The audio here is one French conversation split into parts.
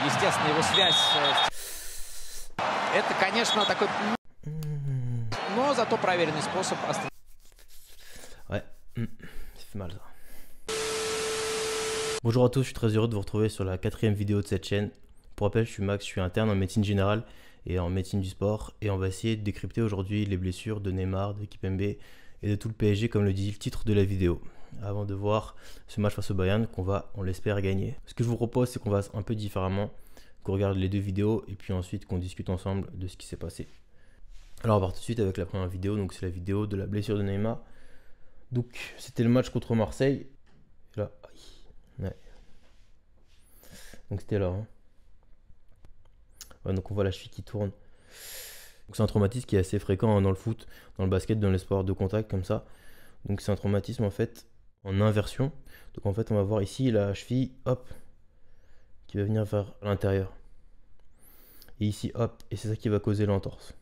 естественно, его связь. Это, конечно, такой, но зато проверенный способ остановить. Ouais, ça fait mal ça. Bonjour à tous, je suis très heureux de vous retrouver sur la 4e vidéo de cette chaîne. Pour rappel, je suis Max, je suis interne en médecine générale et en médecine du sport. Et on va essayer de décrypter aujourd'hui les blessures de Neymar, de Kimpembe et de tout le PSG, comme le dit le titre de la vidéo. Avant de voir ce match face au Bayern qu'on va, on l'espère, gagner. Ce que je vous propose, c'est qu'on fasse un peu différemment, qu'on regarde les deux vidéos et puis ensuite qu'on discute ensemble de ce qui s'est passé. Alors on va tout de suite avec la première vidéo, donc c'est la vidéo de la blessure de Neymar. Donc c'était le match contre Marseille. Là, ouais. Donc c'était là. Hein. Ouais, donc on voit la cheville qui tourne. C'est un traumatisme qui est assez fréquent dans le foot, dans le basket, dans les sports de contact comme ça. Donc c'est un traumatisme en fait en inversion. Donc en fait on va voir ici la cheville, hop, qui va venir vers l'intérieur. Et ici, hop, et c'est ça qui va causer l'entorse.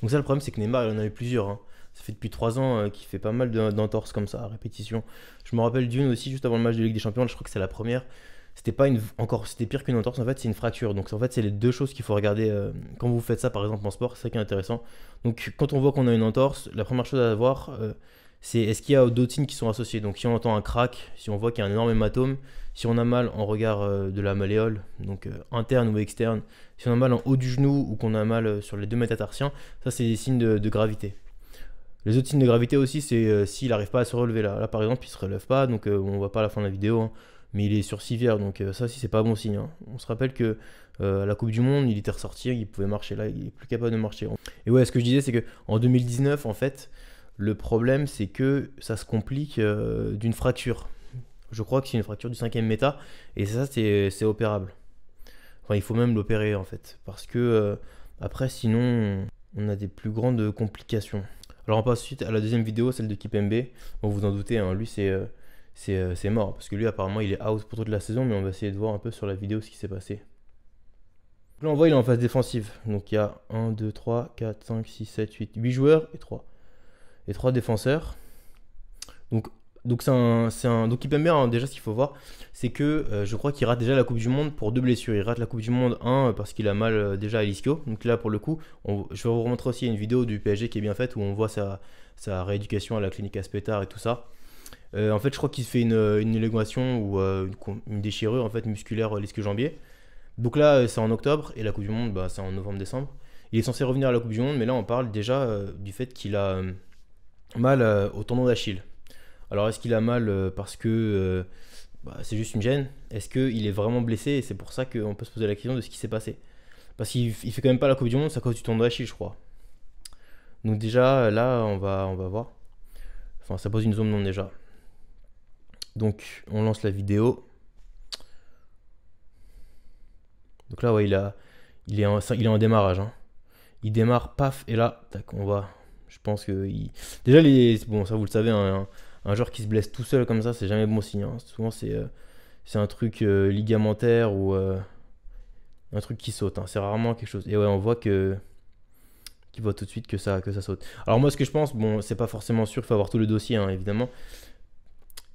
Donc ça le problème c'est que Neymar il en a eu plusieurs. Hein. Ça fait depuis 3 ans qu'il fait pas mal d'entorses comme ça, à répétition. Je me rappelle d'une aussi, juste avant le match de Ligue des Champions, je crois que c'est la première. C'était pas c'était pire qu'une entorse, en fait c'est une fracture. Donc en fait c'est les deux choses qu'il faut regarder quand vous faites ça par exemple en sport, c'est ça qui est intéressant. Donc quand on voit qu'on a une entorse, la première chose à voir c'est est-ce qu'il y a d'autres signes qui sont associés. Donc si on entend un crack, si on voit qu'il y a un énorme hématome, si on a mal en regard de la malléole, donc interne ou externe, si on a mal en haut du genou ou qu'on a mal sur les 2 métatarsiens, ça c'est des signes de gravité. Les autres signes de gravité aussi, c'est s'il n'arrive pas à se relever là. Là par exemple il ne se relève pas, donc on voit pas à la fin de la vidéo. Hein. Mais il est sur civière, donc ça aussi c'est pas bon signe. Hein. On se rappelle que à la Coupe du Monde, il était ressorti, il pouvait marcher là, il est plus capable de marcher. Et ouais, ce que je disais, c'est qu'en 2019, en fait, le problème c'est que ça se complique d'une fracture. Je crois que c'est une fracture du 5e méta, et ça c'est opérable. Enfin, il faut même l'opérer en fait, parce que après sinon on a des plus grandes complications. Alors on passe ensuite à la deuxième vidéo, celle de Kimpembe. Bon, vous en doutez, hein, lui c'est mort, parce que lui apparemment il est out pour toute la saison, mais on va essayer de voir un peu sur la vidéo ce qui s'est passé. Là on voit il est en phase défensive, donc il y a 1, 2, 3, 4, 5, 6, 7, 8 joueurs et 3 défenseurs. Donc Kimpembe, hein, déjà ce qu'il faut voir, c'est que je crois qu'il rate déjà la Coupe du Monde pour 2 blessures. Il rate la Coupe du Monde, parce qu'il a mal déjà à l'ischio. Donc là pour le coup, je vais vous remontrer aussi une vidéo du PSG qui est bien faite, où on voit sa rééducation à la clinique Aspetar et tout ça. En fait je crois qu'il se fait une élongation ou une déchirure en fait, musculaire l'ischio-jambier. Donc là c'est en octobre, et la Coupe du Monde c'est en novembre-décembre. Il est censé revenir à la Coupe du Monde, mais là on parle déjà du fait qu'il a mal au tendon d'Achille. Alors est-ce qu'il a mal parce que c'est juste une gêne? Est-ce qu'il est vraiment blessé et c'est pour ça qu'on peut se poser la question de ce qui s'est passé? Parce qu'il fait quand même pas la Coupe du Monde, c'est à cause du tendon d'Achille je crois. Donc déjà là on va voir. Enfin ça pose une zone d'ombre déjà. Donc on lance la vidéo. Donc là ouais il est en démarrage. Hein. Il démarre, paf, et là, tac, on va. Je pense que déjà bon ça vous le savez, un joueur qui se blesse tout seul comme ça, c'est jamais bon signe. Hein. Souvent c'est un truc ligamentaire ou un truc qui saute. Hein. C'est rarement quelque chose. Et ouais, on voit qu'il voit tout de suite que ça saute. Alors moi ce que je pense, bon c'est pas forcément sûr, il faut avoir tout le dossier hein, évidemment.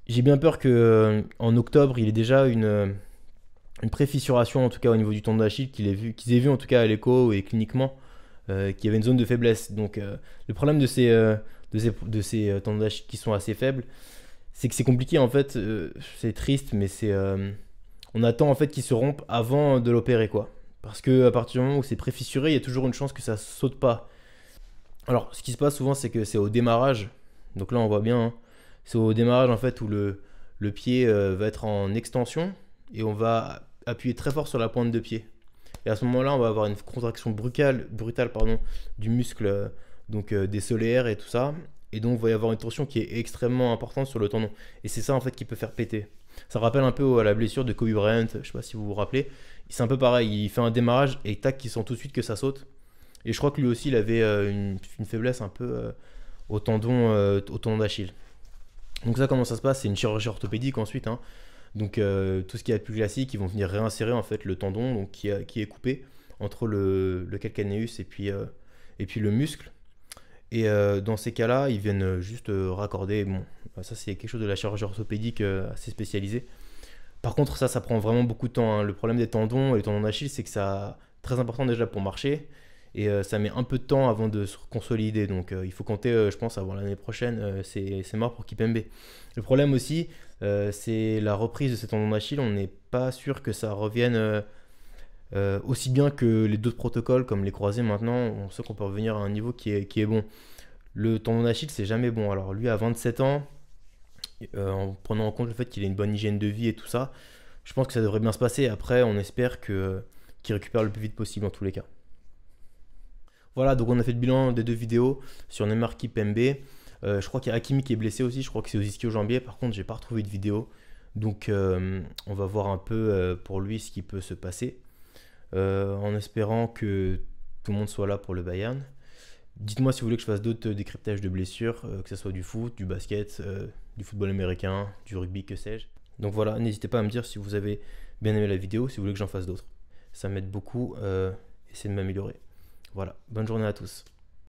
J'ai bien peur que en octobre il ait déjà une préfissuration en tout cas au niveau du tendon d'Achille, qu'ils aient vu en tout cas à l'écho et cliniquement qu'il y avait une zone de faiblesse. Donc le problème de ces tendons d'Achille qui sont assez faibles, c'est que c'est compliqué en fait, c'est triste, mais on attend en fait qu'ils se rompent avant de l'opérer quoi. Parce que à partir du moment où c'est préfissuré, il y a toujours une chance que ça saute pas. Alors ce qui se passe souvent c'est que c'est au démarrage, donc là on voit bien, hein, c'est au démarrage en fait où le pied va être en extension et on va appuyer très fort sur la pointe de pied. Et à ce moment-là, on va avoir une contraction brutale du muscle des solaires et tout ça. Et donc, il va y avoir une tension qui est extrêmement importante sur le tendon. Et c'est ça, en fait, qui peut faire péter. Ça rappelle un peu à la blessure de Kobe Bryant, je ne sais pas si vous vous rappelez. C'est un peu pareil, il fait un démarrage et tac, il sent tout de suite que ça saute. Et je crois que lui aussi, il avait une faiblesse un peu au tendon d'Achille. Donc ça, comment ça se passe? C'est une chirurgie orthopédique ensuite, hein. Donc tout ce qui est plus classique, ils vont venir réinsérer en fait le tendon donc, qui est coupé entre le calcanéus et puis le muscle. Et dans ces cas-là, ils viennent juste raccorder. Bon, ça c'est quelque chose de la chirurgie orthopédique assez spécialisée. Par contre, ça prend vraiment beaucoup de temps, hein. Le problème des tendons et les tendons d'Achille, c'est que ça très important déjà pour marcher. Et ça met un peu de temps avant de se consolider. Donc il faut compter, je pense, avant l'année prochaine, c'est mort pour Kipembe. Le problème aussi, c'est la reprise de ces tendons d'Achille. On n'est pas sûr que ça revienne aussi bien que les d'autres protocoles, comme les croisés maintenant. On sait qu'on peut revenir à un niveau qui est bon. Le tendon d'Achille, c'est jamais bon. Alors lui, à 27 ans, en prenant en compte le fait qu'il ait une bonne hygiène de vie et tout ça, je pense que ça devrait bien se passer. Après, on espère qu'il récupère le plus vite possible en tous les cas. Voilà, donc on a fait le bilan des deux vidéos sur Neymar Kipembe. Je crois qu'il y a Hakimi qui est blessé aussi, je crois que c'est aux ischio-jambiers. Par contre, j'ai pas retrouvé de vidéo. Donc on va voir un peu pour lui ce qui peut se passer. En espérant que tout le monde soit là pour le Bayern. Dites-moi si vous voulez que je fasse d'autres décryptages de blessures, que ce soit du foot, du basket, du football américain, du rugby, que sais-je. Donc voilà, n'hésitez pas à me dire si vous avez bien aimé la vidéo, si vous voulez que j'en fasse d'autres. Ça m'aide beaucoup, essayer de m'améliorer. Voilà, bonne journée à tous.